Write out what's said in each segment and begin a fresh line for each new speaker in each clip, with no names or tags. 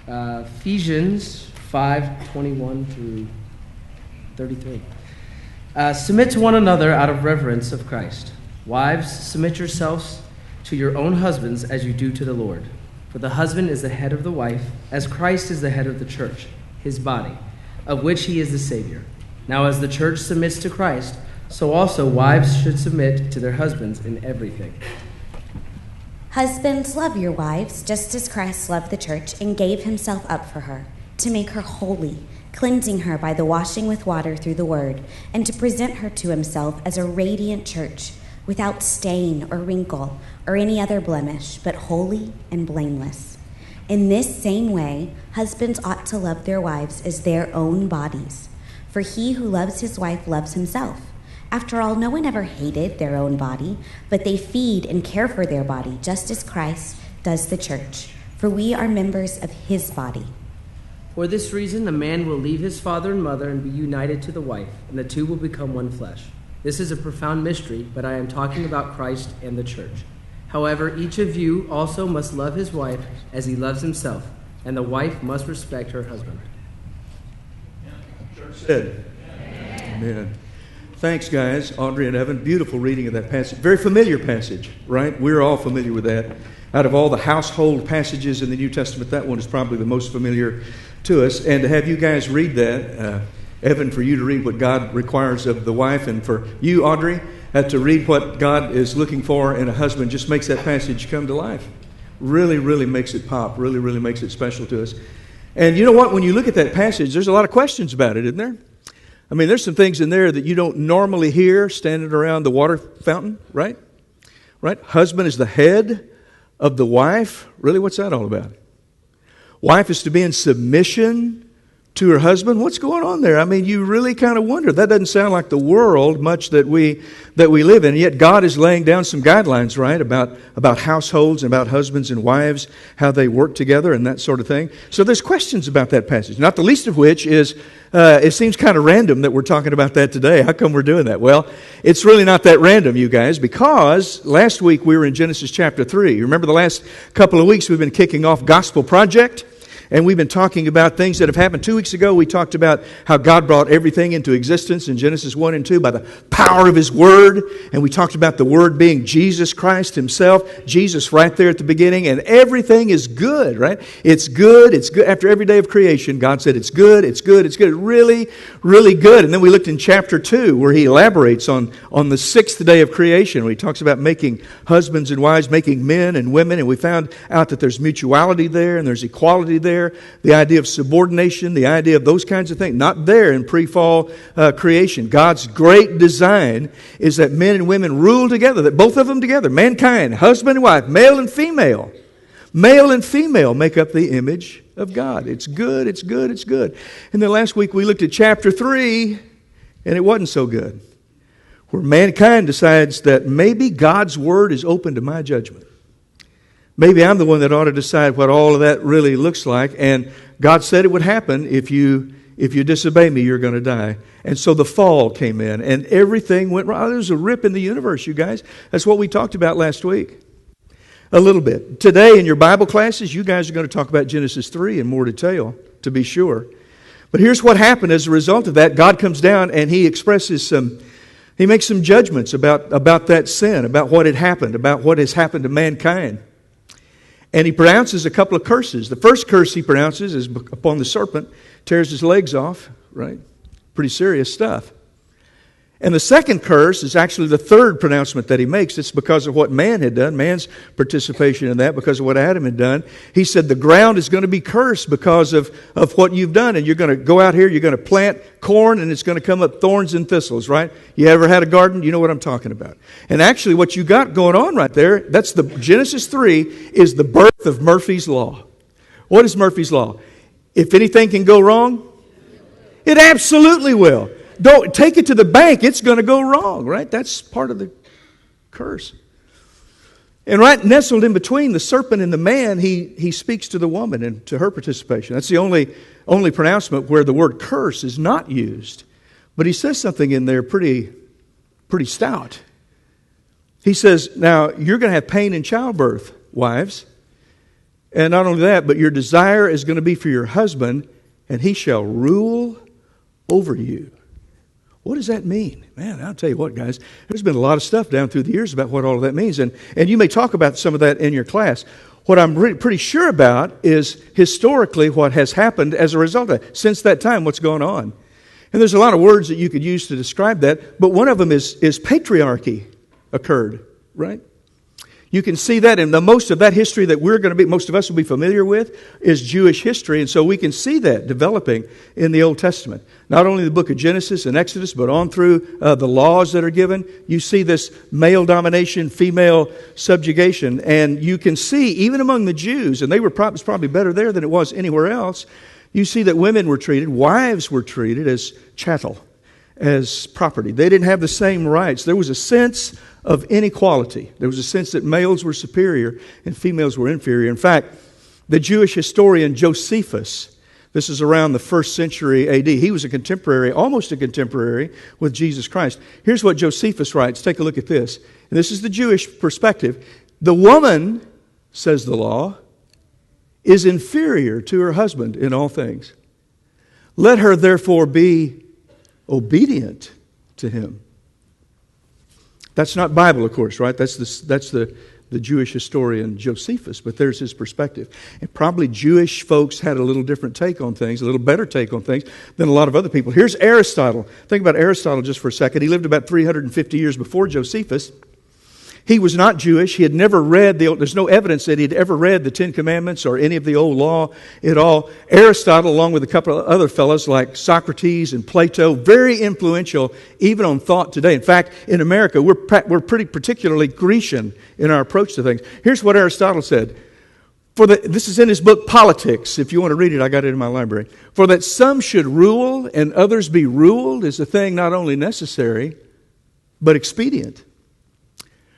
Ephesians 5:21 through 33. Submit to one another out of reverence of Christ. Wives, submit yourselves to your own husbands as you do to the Lord. For the husband is the head of the wife, as Christ is the head of the church, his body, of which he is the Savior. Now as the church submits to Christ, so also wives should submit to their husbands in everything.
Husbands, love your wives, just as Christ loved the church and gave himself up for her, to make her holy, cleansing her by the washing with water through the word, and to present her to himself as a radiant church, without stain or wrinkle or any other blemish, but holy and blameless. In this same way, husbands ought to love their wives as their own bodies. For he who loves his wife loves himself. After all, no one ever hated their own body, but they feed and care for their body, just as Christ does the church. For we are members of his body.
For this reason, a man will leave his father and mother and be united to the wife, and the two will become one flesh. This is a profound mystery, but I am talking about Christ and the church. However, each of you also must love his wife as he loves himself, and the wife must respect her husband.
Said. Amen. Thanks, guys, Audrey and Evan. Beautiful reading of that passage. Very familiar passage, right? We're all familiar with that. Out of all the household passages in the New Testament, that one is probably the most familiar to us. And to have you guys read that, Evan, for you to read what God requires of the wife, and for you, Audrey, to read what God is looking for in a husband, just makes that passage come to life. Really, really makes it pop. Really, really makes it special to us. And you know what? When you look at that passage, there's a lot of questions about it, isn't there? I mean, there's some things in there that you don't normally hear standing around the water fountain, right? Right? Husband is the head of the wife. Really, what's that all about? Wife is to be in submission to her husband. What's going on there? I mean, you really kind of wonder. That doesn't sound like the world much that we live in. And yet God is laying down some guidelines, right, about households and about husbands and wives, how they work together and that sort of thing. So there's questions about that passage, not the least of which is it seems kind of random that we're talking about that today. How come we're doing that? Well, it's really not that random, you guys, because last week we were in Genesis chapter 3. Remember the last couple of weeks we've been kicking off Gospel Project? And we've been talking about things that have happened. 2 weeks ago, we talked about how God brought everything into existence in Genesis 1 and 2 by the power of His Word. And we talked about the Word being Jesus Christ Himself. Jesus right there at the beginning. And everything is good, right? It's good. It's good. After every day of creation, God said it's good, it's good, it's good. Really, really good. And then we looked in chapter 2 where He elaborates on the sixth day of creation, where He talks about making husbands and wives, making men and women. And we found out that there's mutuality there and there's equality there. The idea of subordination, the idea of those kinds of things, not there in pre-fall creation. God's great design is that men and women rule together, that both of them together, mankind, husband and wife, male and female make up the image of God. It's good, it's good, it's good. And then last week we looked at chapter 3, and it wasn't so good, where mankind decides that maybe God's word is open to my judgment. Maybe I'm the one that ought to decide what all of that really looks like. And God said it would happen. If you disobey me, you're going to die. And so the fall came in and everything went wrong. There was a rip in the universe, you guys. That's what we talked about last week. A little bit. Today in your Bible classes, you guys are going to talk about Genesis 3 in more detail, to be sure. But here's what happened as a result of that. God comes down and He expresses He makes some judgments about that sin, about what had happened, about what has happened to mankind. And He pronounces a couple of curses. The first curse He pronounces is upon the serpent, tears his legs off, right? Pretty serious stuff. And the second curse is actually the third pronouncement that He makes. It's because of what man had done, man's participation in that, because of what Adam had done. He said the ground is going to be cursed because of what you've done. And you're going to go out here, you're going to plant corn, and it's going to come up thorns and thistles, right? You ever had a garden? You know what I'm talking about. And actually what you got going on right there, that's the Genesis 3 is the birth of Murphy's Law. What is Murphy's Law? If anything can go wrong, it absolutely will. Don't take it to the bank, it's going to go wrong, right? That's part of the curse. And right nestled in between the serpent and the man, he speaks to the woman and to her participation. That's the only pronouncement where the word curse is not used. But He says something in there pretty stout. He says, now, you're going to have pain in childbirth, wives. And not only that, but your desire is going to be for your husband, and he shall rule over you. What does that mean? Man, I'll tell you what, guys. There's been a lot of stuff down through the years about what all of that means. And you may talk about some of that in your class. What I'm pretty sure about is historically what has happened as a result of that. Since that time, what's going on. And there's a lot of words that you could use to describe that. But one of them is patriarchy occurred, right? You can see that in most of that history that most of us will be familiar with is Jewish history. And so we can see that developing in the Old Testament. Not only the book of Genesis and Exodus, but on through the laws that are given. You see this male domination, female subjugation. And you can see, even among the Jews, and it's probably better there than it was anywhere else, you see that wives were treated as chattel, as property. They didn't have the same rights. There was a sense of inequality. There was a sense that males were superior and females were inferior. In fact, the Jewish historian Josephus, this is around the 1st century AD. He was almost a contemporary with Jesus Christ. Here's what Josephus writes. Take a look at this. And this is the Jewish perspective. The woman, says the law, is inferior to her husband in all things. Let her therefore be obedient to him. That's not Bible, of course, right? That's the Jewish historian Josephus, but there's his perspective. And probably Jewish folks had a little different take on things, a little better take on things than a lot of other people. Here's Aristotle. Think about Aristotle just for a second. He lived about 350 years before Josephus. He was not Jewish. He had never read there's no evidence that he'd ever read the Ten Commandments or any of the old law at all. Aristotle, along with a couple of other fellows like Socrates and Plato, very influential even on thought today. In fact, in America, we're pretty particularly Grecian in our approach to things. Here's what Aristotle said. This is in his book, Politics. If you want to read it, I got it in my library. For that some should rule and others be ruled is a thing not only necessary, but expedient.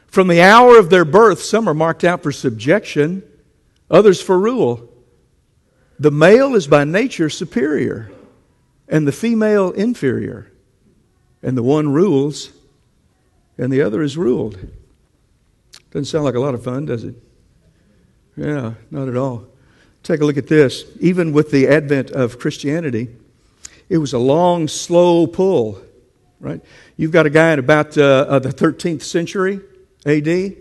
From the hour of their birth, some are marked out for subjection, others for rule. The male is by nature superior, and the female inferior. And the one rules, and the other is ruled. Doesn't sound like a lot of fun, does it? Yeah, not at all. Take a look at this. Even with the advent of Christianity, it was a long, slow pull, right? You've got a guy in about the 13th century AD,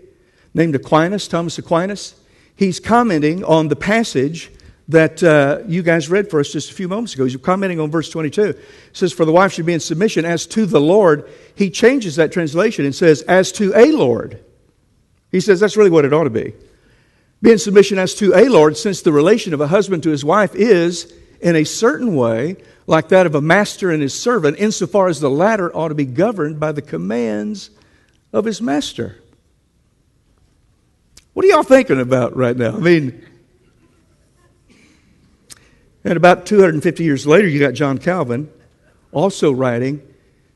named Aquinas, Thomas Aquinas. He's commenting on the passage that you guys read for us just a few moments ago. He's commenting on verse 22. It says, for the wife should be in submission as to the Lord. He changes that translation and says, as to a Lord. He says that's really what it ought to be. Be in submission as to a Lord, since the relation of a husband to his wife is, in a certain way, like that of a master and his servant, insofar as the latter ought to be governed by the commands of his master. What are y'all thinking about right now? I mean, and about 250 years later, you got John Calvin also writing,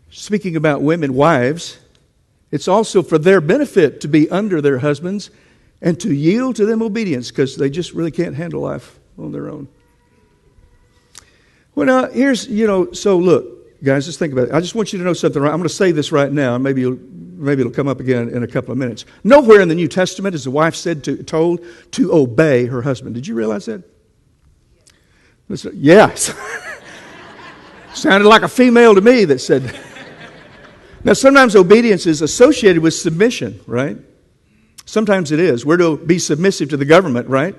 speaking about women, wives. It's also for their benefit to be under their husbands and to yield to them obedience, because they just really can't handle life on their own. Well, now, so look, guys, just think about it. I just want you to know something. I'm going to say this right now, and maybe it'll come up again in a couple of minutes. Nowhere in the New Testament is the wife told to obey her husband. Did you realize that? Yes. Sounded like a female to me that said. Now, sometimes obedience is associated with submission, right? Sometimes it is. We're to be submissive to the government, right?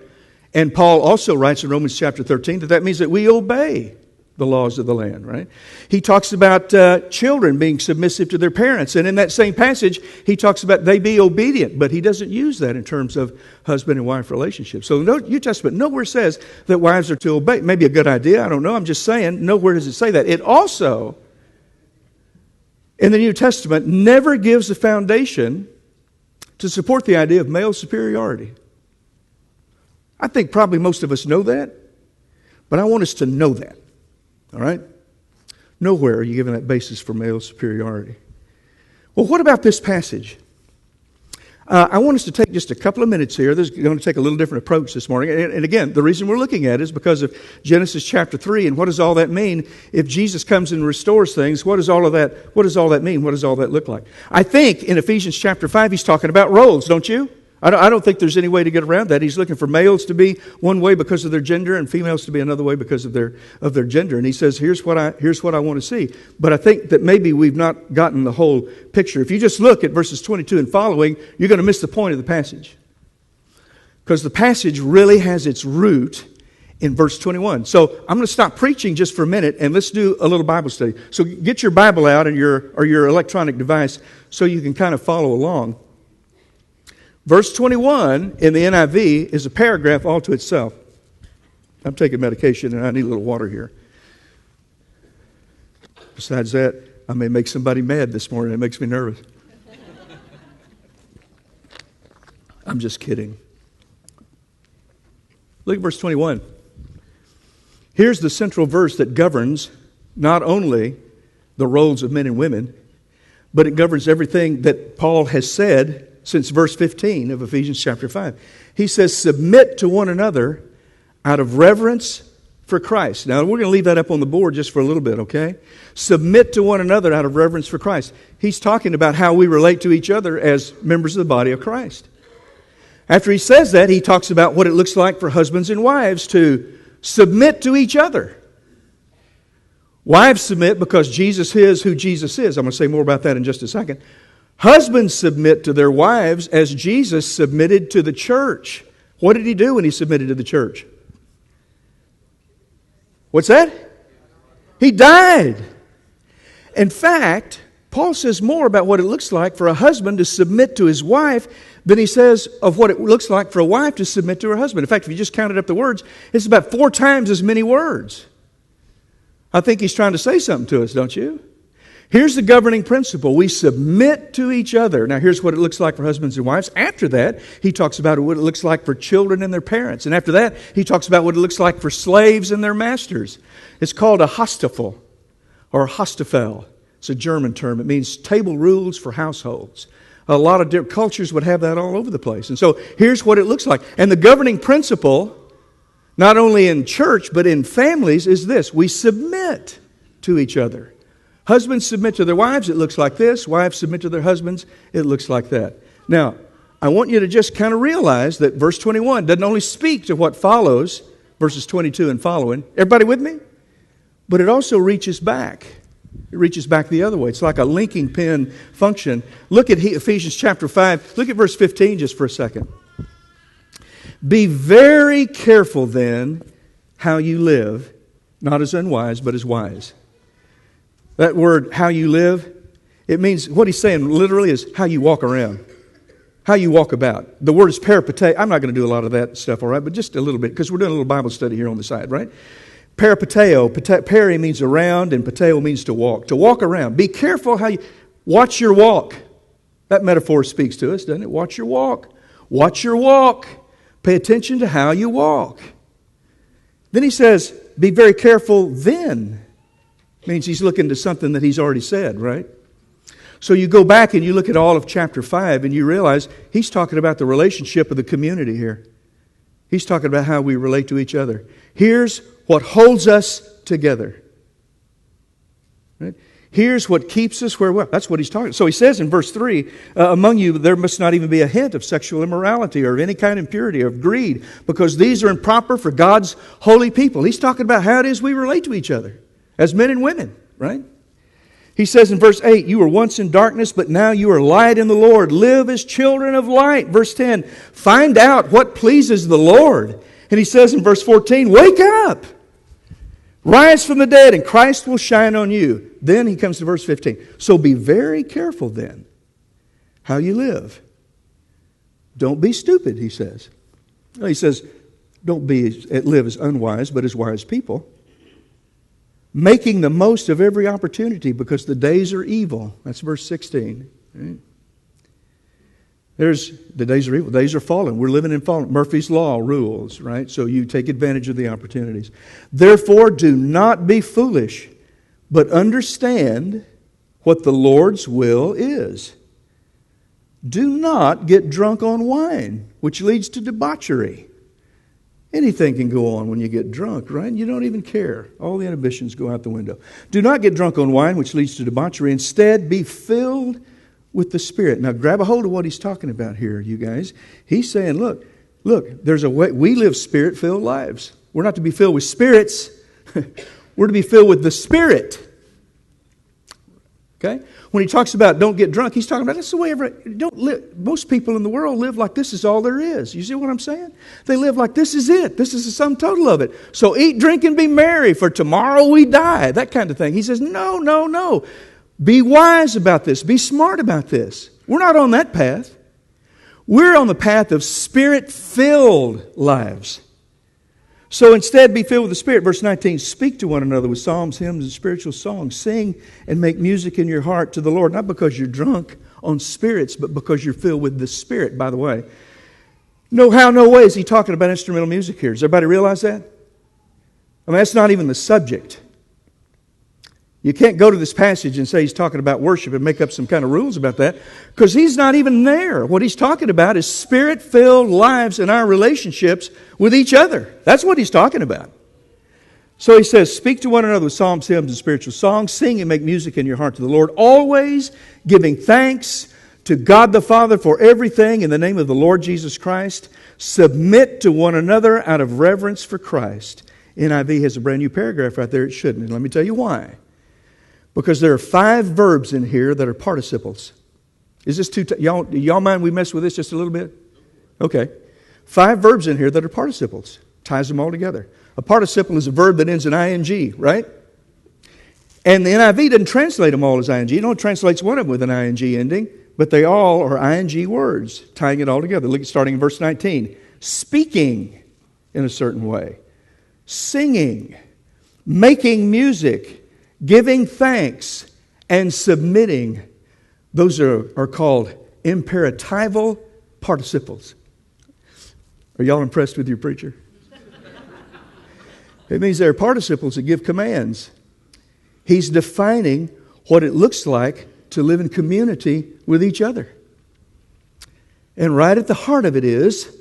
And Paul also writes in Romans chapter 13 that means that we obey the laws of the land, right? He talks about children being submissive to their parents. And in that same passage, he talks about they be obedient. But he doesn't use that in terms of husband and wife relationships. So the New Testament nowhere says that wives are to obey. Maybe a good idea, I don't know. I'm just saying, nowhere does it say that. It also, in the New Testament, never gives a foundation to support the idea of male superiority. I think probably most of us know that, but I want us to know that. All right? Nowhere are you given that basis for male superiority. Well, what about this passage? I want us to take just a couple of minutes here. This is going to take a little different approach this morning. And again, the reason we're looking at it is because of Genesis chapter 3. And what does all that mean? If Jesus comes and restores things, what does all that mean? What does all that look like? I think in Ephesians chapter 5, he's talking about roles, don't you? I don't think there's any way to get around that. He's looking for males to be one way because of their gender and females to be another way because of their gender. And he says, here's what I want to see. But I think that maybe we've not gotten the whole picture. If you just look at verses 22 and following, you're going to miss the point of the passage. Because the passage really has its root in verse 21. So I'm going to stop preaching just for a minute and let's do a little Bible study. So get your Bible out and your electronic device so you can kind of follow along. Verse 21 in the NIV is a paragraph all to itself. I'm taking medication and I need a little water here. Besides that, I may make somebody mad this morning. It makes me nervous. I'm just kidding. Look at verse 21. Here's the central verse that governs not only the roles of men and women, but it governs everything that Paul has said since verse 15 of Ephesians chapter 5. He says, submit to one another out of reverence for Christ. Now, we're going to leave that up on the board just for a little bit, okay? Submit to one another out of reverence for Christ. He's talking about how we relate to each other as members of the body of Christ. After he says that, he talks about what it looks like for husbands and wives to submit to each other. Wives submit because Jesus is who Jesus is. I'm going to say more about that in just a second. Husbands submit to their wives as Jesus submitted to the church. What did he do when he submitted to the church? What's that? He died. In fact, Paul says more about what it looks like for a husband to submit to his wife than he says of what it looks like for a wife to submit to her husband. In fact, if you just counted up the words, it's about 4 times as many words. I think he's trying to say something to us, don't you? Here's the governing principle. We submit to each other. Now, here's what it looks like for husbands and wives. After that, he talks about what it looks like for children and their parents. And after that, he talks about what it looks like for slaves and their masters. It's called a Hostafel or Hostafel. It's a German term. It means table rules for households. A lot of different cultures would have that all over the place. And so here's what it looks like. And the governing principle, not only in church but in families, is this. We submit to each other. Husbands submit to their wives, it looks like this. Wives submit to their husbands, it looks like that. Now, I want you to just kind of realize that verse 21 doesn't only speak to what follows, verses 22 and following. Everybody with me? But it also reaches back. It reaches back the other way. It's like a linking pin function. Look at Ephesians chapter 5. Look at verse 15 just for a second. Be very careful then how you live, not as unwise, but as wise. That word, how you live, it means, what he's saying literally is how you walk around, how you walk about. The word is peripateo. I'm not going to do a lot of that stuff, all right, but just a little bit, because we're doing a little Bible study here on the side, right? Peripateo, peri means around, and pateo means to walk. To walk around. Be careful how you, watch your walk. That metaphor speaks to us, doesn't it? Watch your walk. Watch your walk. Pay attention to how you walk. Then he says, be very careful then. Means he's looking to something that he's already said, right? So you go back and you look at all of chapter 5 and you realize he's talking about the relationship of the community here. He's talking about how we relate to each other. Here's what holds us together. Right? Here's what keeps us where we're. That's what he's talking. So he says in verse 3, among you there must not even be a hint of sexual immorality or of any kind of impurity or of greed, because these are improper for God's holy people. He's talking about how it is we relate to each other as men and women, right? He says in verse 8, you were once in darkness, but now you are light in the Lord. Live as children of light. Verse 10, find out what pleases the Lord. And he says in verse 14, wake up. Rise from the dead, and Christ will shine on you. Then he comes to verse 15. So be very careful then how you live. Don't be stupid, he says. No, he says, don't live as unwise, but as wise people. Making the most of every opportunity because the days are evil. That's verse 16. Right? The days are evil. The days are fallen. We're living in fallen. Murphy's Law rules, right? So you take advantage of the opportunities. Therefore, do not be foolish, but understand what the Lord's will is. Do not get drunk on wine, which leads to debauchery. Anything can go on when you get drunk, right? You don't even care. All the inhibitions go out the window. Do not get drunk on wine, which leads to debauchery. Instead, be filled with the Spirit. Now grab a hold of what he's talking about here, you guys. He's saying, look, there's a way. We live Spirit-filled lives. We're not to be filled with spirits. We're to be filled with the Spirit. Okay? When he talks about don't get drunk, he's talking about that's the way don't live. Most people in the world live like this is all there is. You see what I'm saying? They live like this is it. This is the sum total of it. So eat, drink, and be merry, for tomorrow we die. That kind of thing. He says, no. Be wise about this. Be smart about this. We're not on that path. We're on the path of Spirit-filled lives. So instead, be filled with the Spirit. Verse 19, speak to one another with psalms, hymns, and spiritual songs. Sing and make music in your heart to the Lord, not because you're drunk on spirits, but because you're filled with the Spirit, by the way. No how, no way is he talking about instrumental music here. Does everybody realize that? I mean, that's not even the subject. You can't go to this passage and say he's talking about worship and make up some kind of rules about that, because he's not even there. What he's talking about is Spirit-filled lives in our relationships with each other. That's what he's talking about. So he says, speak to one another with psalms, hymns, and spiritual songs. Sing and make music in your heart to the Lord, always giving thanks to God the Father for everything in the name of the Lord Jesus Christ. Submit to one another out of reverence for Christ. NIV has a brand new paragraph right there. It shouldn't. And let me tell you why. Because there are 5 verbs in here that are participles. Is this y'all mind we mess with this just a little bit? Okay. 5 verbs in here that are participles. Ties them all together. A participle is a verb that ends in ing, right? And the NIV doesn't translate them all as ing. It only translates one of them with an ing ending, but they all are ing words, tying it all together. Look at starting in verse 19. Speaking in a certain way. Singing. Making music. Giving thanks and submitting. Those are called imperatival participles. Are y'all impressed with your preacher? It means they're participles that give commands. He's defining what it looks like to live in community with each other. And right at the heart of it is,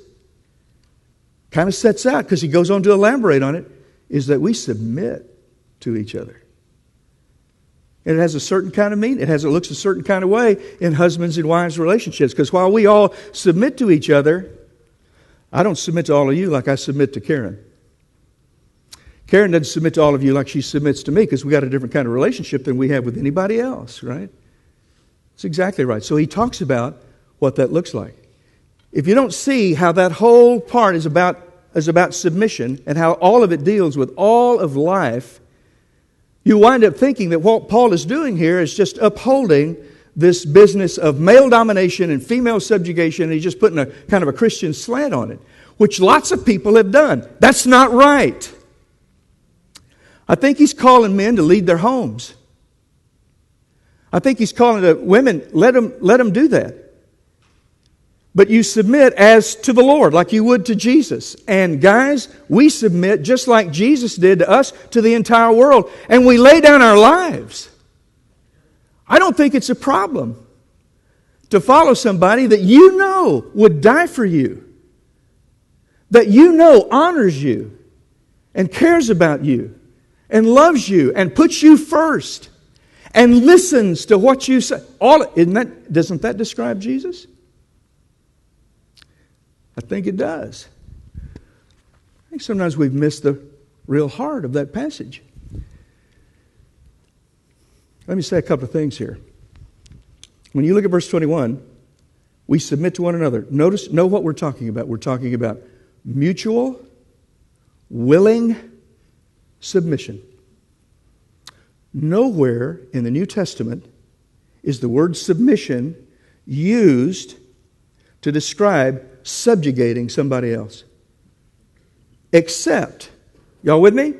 kind of sets out, because he goes on to elaborate on it, is that we submit to each other. And it has a certain kind of meaning. It looks a certain kind of way in husbands and wives relationships. Because while we all submit to each other, I don't submit to all of you like I submit to Karen. Karen doesn't submit to all of you like she submits to me, because we got a different kind of relationship than we have with anybody else, right? That's exactly right. So he talks about what that looks like. If you don't see how that whole part is about submission and how all of it deals with all of life, you wind up thinking that what Paul is doing here is just upholding this business of male domination and female subjugation, and he's just putting a kind of a Christian slant on it, which lots of people have done. That's not right. I think he's calling men to lead their homes. I think he's calling the women, let them do that. But you submit as to the Lord, like you would to Jesus. And guys, we submit just like Jesus did to us, to the entire world. And we lay down our lives. I don't think it's a problem to follow somebody that you know would die for you. That you know honors you and cares about you and loves you and puts you first and listens to what you say. Doesn't that describe Jesus? I think it does. I think sometimes we've missed the real heart of that passage. Let me say a couple of things here. When you look at verse 21, we submit to one another. Know what we're talking about. We're talking about mutual, willing submission. Nowhere in the New Testament is the word submission used to describe subjugating somebody else. Except, y'all with me?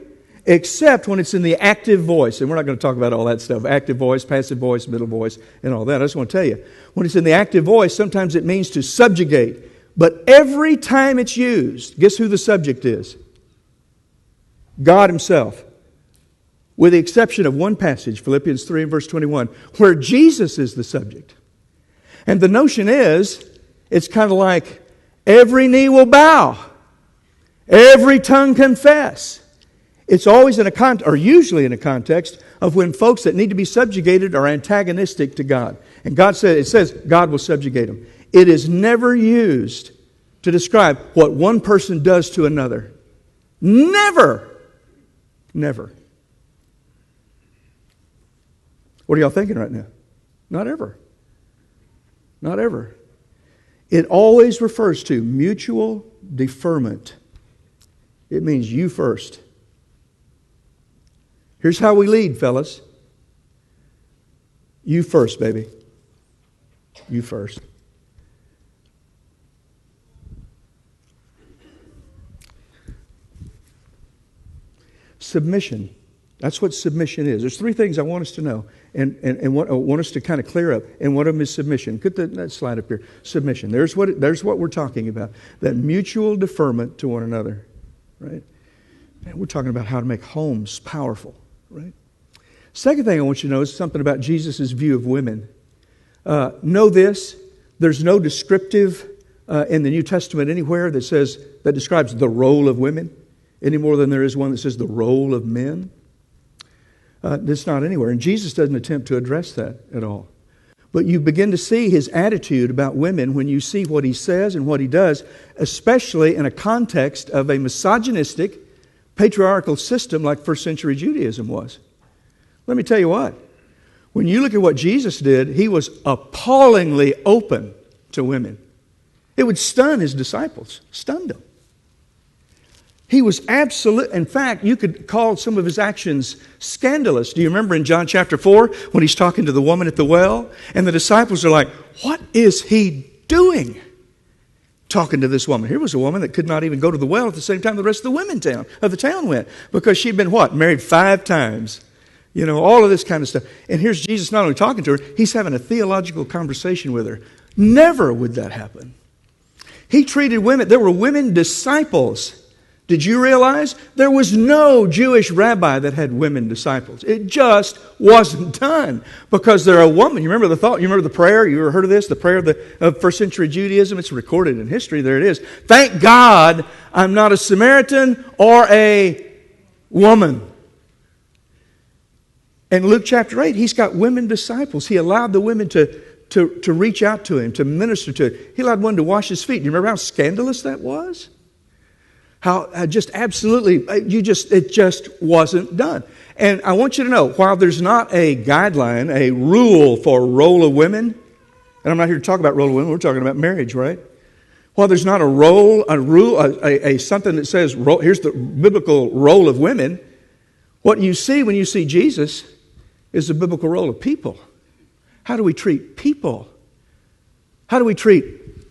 Except when it's in the active voice. And we're not going to talk about all that stuff. Active voice, passive voice, middle voice, and all that. I just want to tell you. When it's in the active voice, sometimes it means to subjugate. But every time it's used, guess who the subject is? God Himself. With the exception of one passage, Philippians 3 and verse 21, where Jesus is the subject. And the notion is, it's kind of like every knee will bow, every tongue confess. It's always usually in a context of when folks that need to be subjugated are antagonistic to God. And it says God will subjugate them. It is never used to describe what one person does to another. Never. Never. What are y'all thinking right now? Not ever. Not ever. It always refers to mutual deferment. It means you first. Here's how we lead, fellas. You first, baby. You first. Submission. That's what submission is. There's three things I want us to know and what I want us to kind of clear up. And one of them is submission. Put that slide up here. Submission. There's what we're talking about. That mutual deferment to one another. Right? And we're talking about how to make homes powerful. Right? Second thing I want you to know is something about Jesus' view of women. Know this. There's no descriptive in the New Testament anywhere that describes the role of women any more than there is one that says the role of men. It's not anywhere. And Jesus doesn't attempt to address that at all. But you begin to see his attitude about women when you see what he says and what he does, especially in a context of a misogynistic, patriarchal system like first century Judaism was. Let me tell you what. When you look at what Jesus did, he was appallingly open to women. It would stun his disciples, stunned them. He was absolute. In fact, you could call some of his actions scandalous. Do you remember in John chapter 4 when he's talking to the woman at the well? And the disciples are like, what is he doing? Talking to this woman. Here was a woman that could not even go to the well at the same time the rest of the women of the town went. Because she'd been what? Married 5 times. You know, all of this kind of stuff. And here's Jesus not only talking to her, he's having a theological conversation with her. Never would that happen. He treated women, there were women disciples. Did you realize there was no Jewish rabbi that had women disciples? It just wasn't done because they're a woman. You remember the thought? You remember the prayer? You ever heard of this? The prayer of first century Judaism? It's recorded in history. There it is. Thank God I'm not a Samaritan or a woman. In Luke chapter 8, he's got women disciples. He allowed the women to reach out to him, to minister to him. He allowed one to wash his feet. Do you remember how scandalous that was? How just absolutely, it just wasn't done. And I want you to know, while there's not a guideline, a rule for role of women, and I'm not here to talk about role of women, we're talking about marriage, right? While there's not a rule, something that says, here's the biblical role of women, what you see when you see Jesus is the biblical role of people. How do we treat people? How do we treat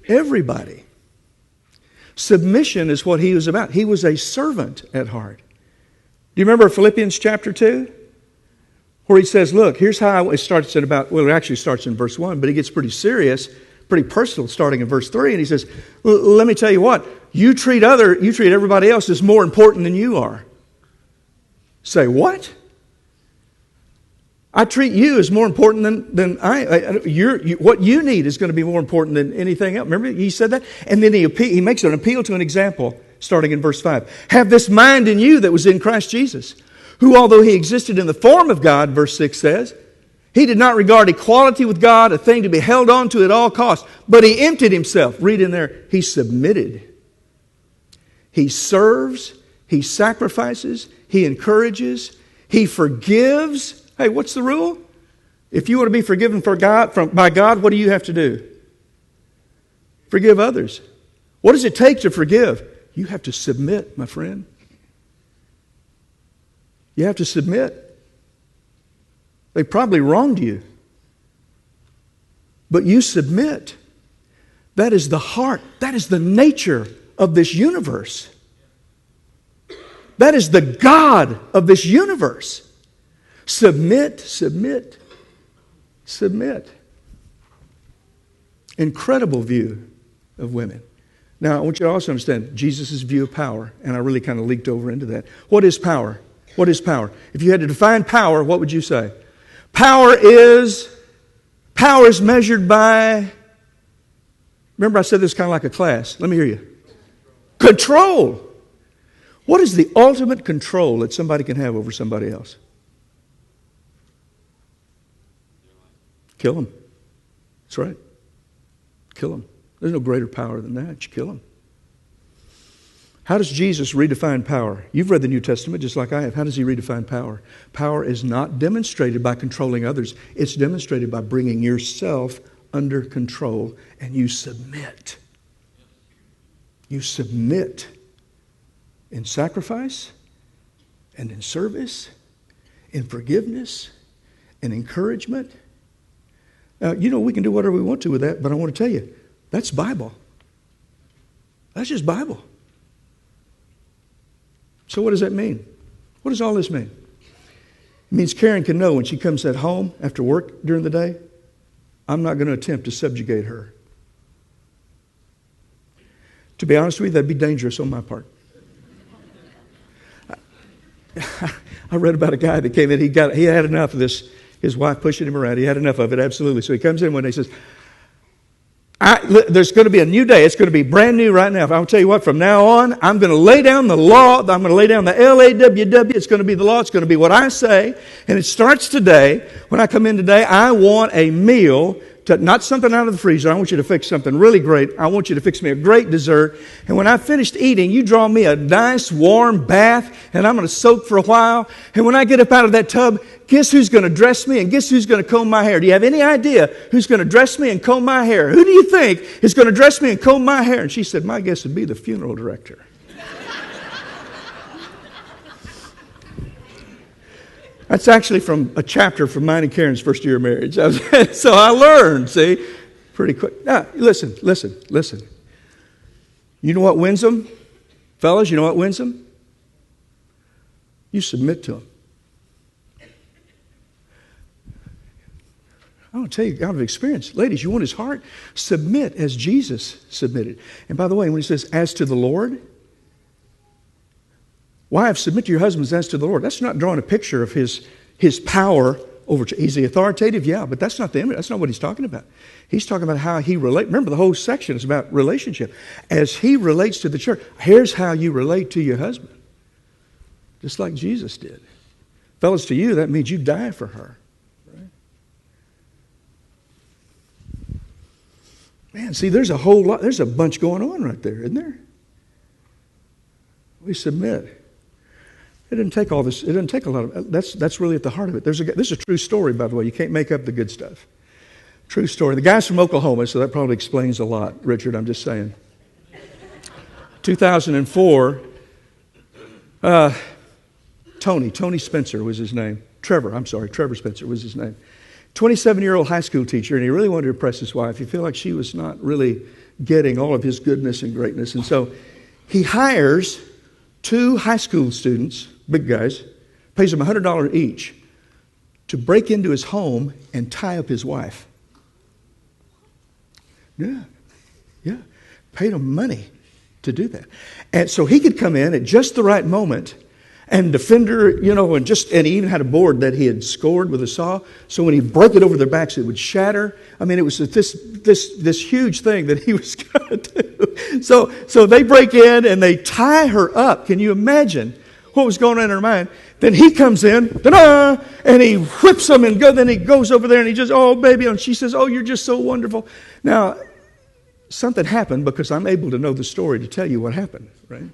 everybody? Submission is what he was about. He was a servant at heart. Do you remember Philippians chapter 2? Where he says, look, here's how it starts at it actually starts in verse 1, but it gets pretty serious, pretty personal starting in verse 3. And he says, let me tell you what, you treat everybody else as more important than you are. Say, what? I treat you as more important than what you need is going to be more important than anything else. Remember he said that? And then he makes an appeal to an example starting in verse 5. Have this mind in you that was in Christ Jesus, who although he existed in the form of God, verse 6 says, he did not regard equality with God a thing to be held on to at all costs, but he emptied himself. Read in there, he submitted. He serves, he sacrifices, he encourages, he forgives. Hey, what's the rule? If you want to be forgiven by God, what do you have to do? Forgive others. What does it take to forgive? You have to submit, my friend. You have to submit. They probably wronged you. But you submit. That is the heart. That is the nature of this universe. That is the God of this universe. Submit, submit, submit. Incredible view of women. Now, I want you to also understand Jesus' view of power, and I really kind of leaked over into that. What is power? What is power? If you had to define power, what would you say? Power is measured by, remember I said this kind of like a class. Let me hear you. Control. What is the ultimate control that somebody can have over somebody else? Kill them. That's right. Kill them. There's no greater power than that. You kill them. How does Jesus redefine power? You've read the New Testament just like I have. How does he redefine power? Power is not demonstrated by controlling others. It's demonstrated by bringing yourself under control, and you submit. You submit in sacrifice and in service, in forgiveness, in encouragement. Now, we can do whatever we want to with that, but I want to tell you, that's Bible. That's just Bible. So what does that mean? What does all this mean? It means Karen can know when she comes at home after work during the day, I'm not going to attempt to subjugate her. To be honest with you, that'd be dangerous on my part. I read about a guy that came in, he had enough of this, his wife pushing him around. He had enough of it, absolutely. So he comes in one day and says, there's going to be a new day. It's going to be brand new right now. I'll tell you what, from now on, I'm going to lay down the law. I'm going to lay down the LAWW. It's going to be the law. It's going to be what I say. And it starts today. When I come in today, I want a meal, not something out of the freezer. I want you to fix something really great. I want you to fix me a great dessert. And when I've finished eating, you draw me a nice warm bath, and I'm going to soak for a while. And when I get up out of that tub, guess who's going to dress me and guess who's going to comb my hair? Do you have any idea who's going to dress me and comb my hair? Who do you think is going to dress me and comb my hair? And she said, my guess would be the funeral director. That's actually from a chapter from mine and Karen's first year of marriage. So I learned, see, pretty quick. Now, listen. You know what wins them? Fellas, you know what wins them? You submit to them. I want to tell you out of experience. Ladies, you want his heart? Submit as Jesus submitted. And by the way, when he says, as to the Lord, wives, submit to your husbands as to the Lord. That's not drawing a picture of his power over. Is he authoritative? Yeah, but that's not the image. That's not what he's talking about. He's talking about how he relates. Remember, the whole section is about relationship. As he relates to the church, here's how you relate to your husband. Just like Jesus did. Fellas, to you, that means you die for her. Man, see, there's a bunch going on right there, isn't there? We submit. It didn't take all this. It didn't take a lot of. That's really at the heart of it. This is a true story, by the way. You can't make up the good stuff. True story. The guy's from Oklahoma, so that probably explains a lot. Richard, I'm just saying. 2004. Tony Spencer was his name. Trevor Spencer was his name. 27-year-old high school teacher, and he really wanted to impress his wife. He felt like she was not really getting all of his goodness and greatness. And so he hires 2 high school students, big guys, pays them $100 each to break into his home and tie up his wife. Yeah. Paid them money to do that. And so he could come in at just the right moment and defend her, and he even had a board that he had scored with a saw. So when he broke it over their backs, it would shatter. I mean, it was this huge thing that he was going to do. So they break in and they tie her up. Can you imagine what was going on in her mind? Then he comes in, ta-da, and he whips them and then he goes over there and he just, oh, baby. And she says, oh, you're just so wonderful. Now, something happened because I'm able to know the story to tell you what happened, right?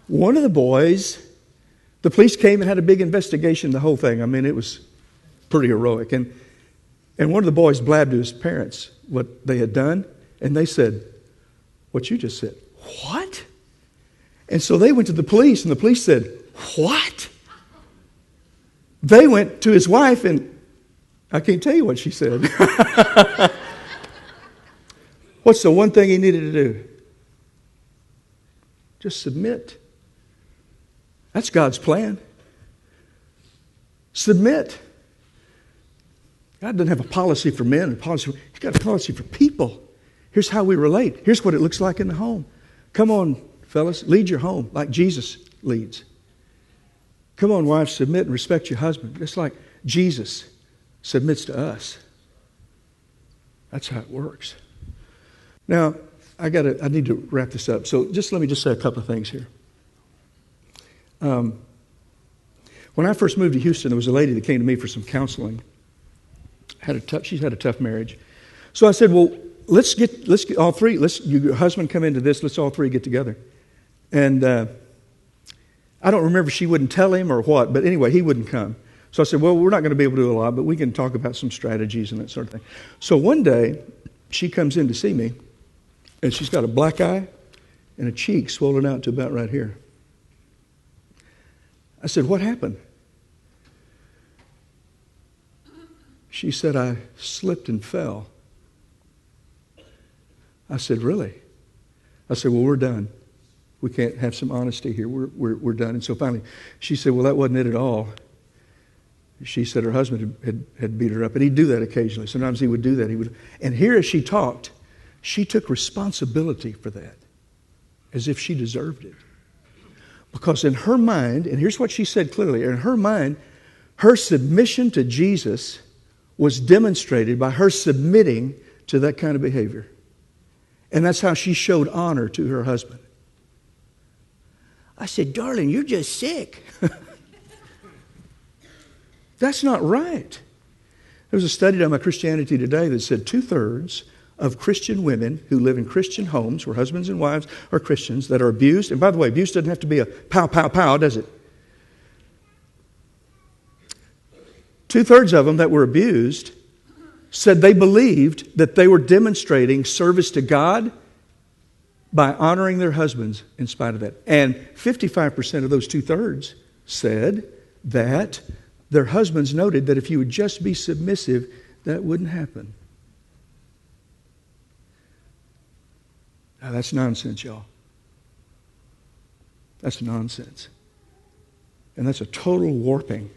One of the boys, the police came and had a big investigation, the whole thing. I mean, it was pretty heroic. And one of the boys blabbed to his parents what they had done, and they said, what you just said. What? And so they went to the police, and the police said, what? They went to his wife, and I can't tell you what she said. What's the one thing he needed to do? Just submit. That's God's plan. Submit. God doesn't have a policy for men, He's got a policy for people. Here's how we relate. Here's what it looks like in the home. Come on, fellas, lead your home like Jesus leads. Come on, wives, submit and respect your husband, just like Jesus submits to us. That's how it works. Now, I need to wrap this up. So let me say a couple of things here. When I first moved to Houston, there was a lady that came to me for some counseling. She's had a tough marriage. So I said, well, let's get all three. Your husband come into this. Let's all three get together. And I don't remember if she wouldn't tell him or what, but anyway, he wouldn't come. So I said, well, we're not going to be able to do a lot, but we can talk about some strategies and that sort of thing. So one day, she comes in to see me, and she's got a black eye and a cheek swollen out to about right here. I said, what happened? She said, I slipped and fell. I said, really? I said, well, we're done. We can't have some honesty here. We're done. And so finally, she said, well, that wasn't it at all. She said her husband had beat her up, and he'd do that occasionally. Sometimes he would do that. And here as she talked, she took responsibility for that, as if she deserved it. Because in her mind, and here's what she said clearly, in her mind, her submission to Jesus was demonstrated by her submitting to that kind of behavior. And that's how she showed honor to her husband. I said, darling, you're just sick. That's not right. There was a study done by Christianity Today that said 2/3 of Christian women who live in Christian homes where husbands and wives are Christians that are abused. And by the way, abuse doesn't have to be a pow, pow, pow, does it? 2/3 of them that were abused said they believed that they were demonstrating service to God by honoring their husbands in spite of that. And 55% of those 2/3 said that their husbands noted that if you would just be submissive, that wouldn't happen. Now, that's nonsense, y'all. That's nonsense. And that's a total warping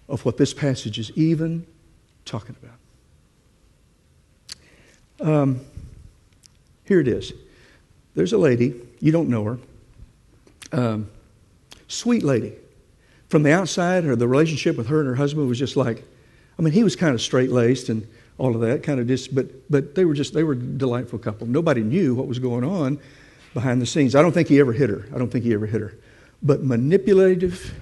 of what this passage is even talking about. Here it is. There's a lady, you don't know her, sweet lady. From the outside, the relationship with her and her husband was just like, I mean, he was kind of straight-laced and all of that, kind of just, but they were a delightful couple. Nobody knew what was going on behind the scenes. I don't think he ever hit her. But manipulative,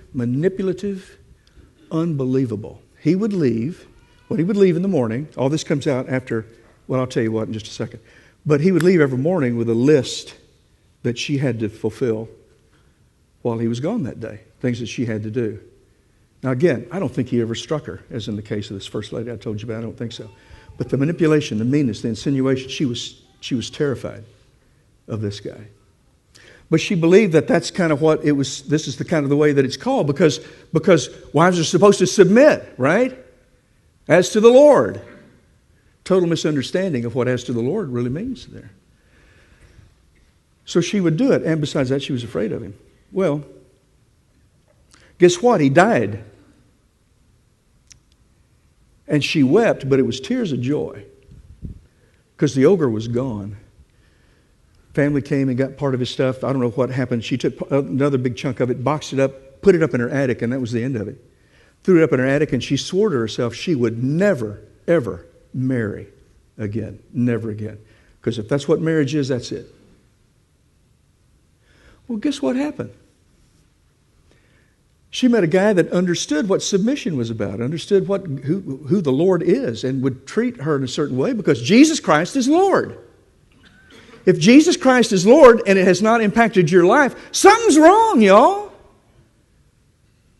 unbelievable. He would leave in the morning. All this comes out after, well, I'll tell you what in just a second. But he would leave every morning with a list that she had to fulfill while he was gone that day, things that she had to do. Now again, I don't think he ever struck her, as in the case of this first lady I told you about. I don't think so. But the manipulation, the meanness, the insinuation, she was terrified of this guy. But she believed that that's kind of what it was. This is the kind of the way that it's called because wives are supposed to submit, right? As to the Lord. Total misunderstanding of what as to the Lord really means there. So she would do it. And besides that, she was afraid of him. Well, guess what? He died. And she wept, but it was tears of joy because the ogre was gone. Family came and got part of his stuff. I don't know what happened. She took another big chunk of it, boxed it up, put it up in her attic, and that was the end of it. Threw it up in her attic, and she swore to herself she would never, ever marry again. Never again. Because if that's what marriage is, that's it. Well, guess what happened? She met a guy that understood what submission was about, understood who the Lord is, and would treat her in a certain way because Jesus Christ is Lord. If Jesus Christ is Lord and it has not impacted your life, something's wrong, y'all.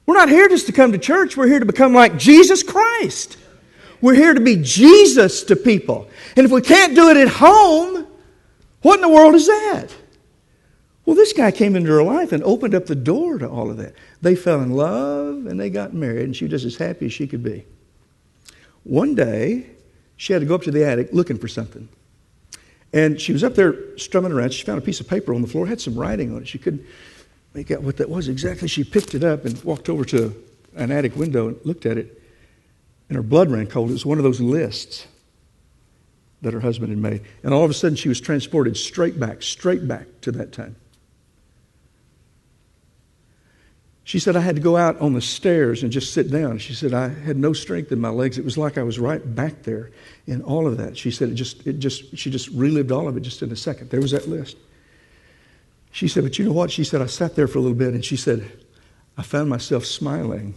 We're not here just to come to church. We're here to become like Jesus Christ. We're here to be Jesus to people. And if we can't do it at home, what in the world is that? Well, this guy came into her life and opened up the door to all of that. They fell in love and they got married, and she was just as happy as she could be. One day, she had to go up to the attic looking for something. And she was up there strumming around. She found a piece of paper on the floor, had some writing on it. She couldn't make out what that was exactly. She picked it up and walked over to an attic window and looked at it. And her blood ran cold. It was one of those lists that her husband had made. And all of a sudden, she was transported straight back to that time. She said, I had to go out on the stairs and just sit down. She said, I had no strength in my legs. It was like I was right back there in all of that. She said, she just relived all of it just in a second. There was that list. She said, but you know what? She said, I sat there for a little bit and she said, I found myself smiling.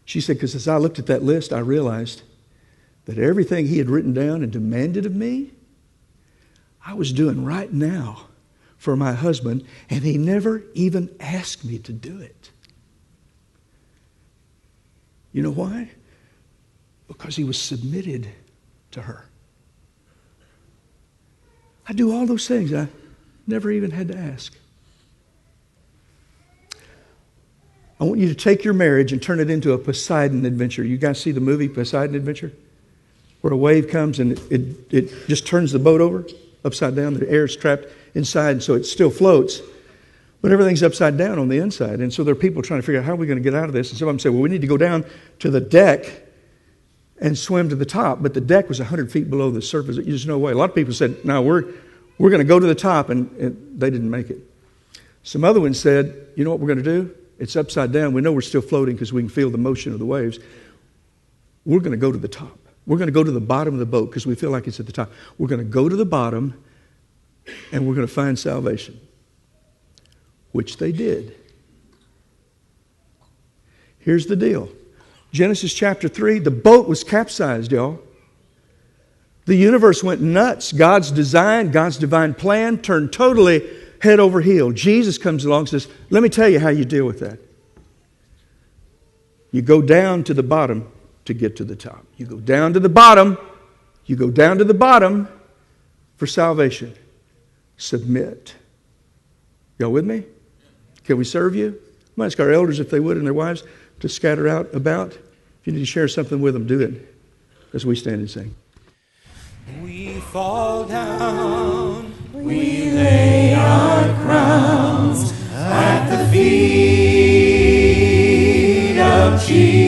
She said, because as I looked at that list, I realized that everything he had written down and demanded of me, I was doing right now for my husband, and he never even asked me to do it. You know why? Because he was submitted to her. I do all those things I never even had to ask. I want you to take your marriage and turn it into a Poseidon adventure. You guys see the movie Poseidon Adventure? Where a wave comes and it just turns the boat over upside down. The air is trapped inside, and so it still floats. But everything's upside down on the inside. And so there are people trying to figure out how are we going to get out of this. And some of them say, well, we need to go down to the deck and swim to the top. But the deck was 100 feet below the surface. There's no way. A lot of people said, no, we're going to go to the top. And they didn't make it. Some other ones said, you know what we're going to do? It's upside down. We know we're still floating because we can feel the motion of the waves. We're going to go to the top. We're going to go to the bottom of the boat because we feel like it's at the top. We're going to go to the bottom and we're going to find salvation. Which they did. Here's the deal. Genesis chapter 3, the boat was capsized, y'all. The universe went nuts. God's design, God's divine plan turned totally head over heel. Jesus comes along and says, let me tell you how you deal with that. You go down to the bottom to get to the top. You go down to the bottom. You go down to the bottom for salvation. Submit. Y'all with me? Can we serve you? I'm going to ask our elders if they would and their wives to scatter out about. If you need to share something with them, do it as we stand and sing.
We fall down, we lay our crowns at the feet of Jesus.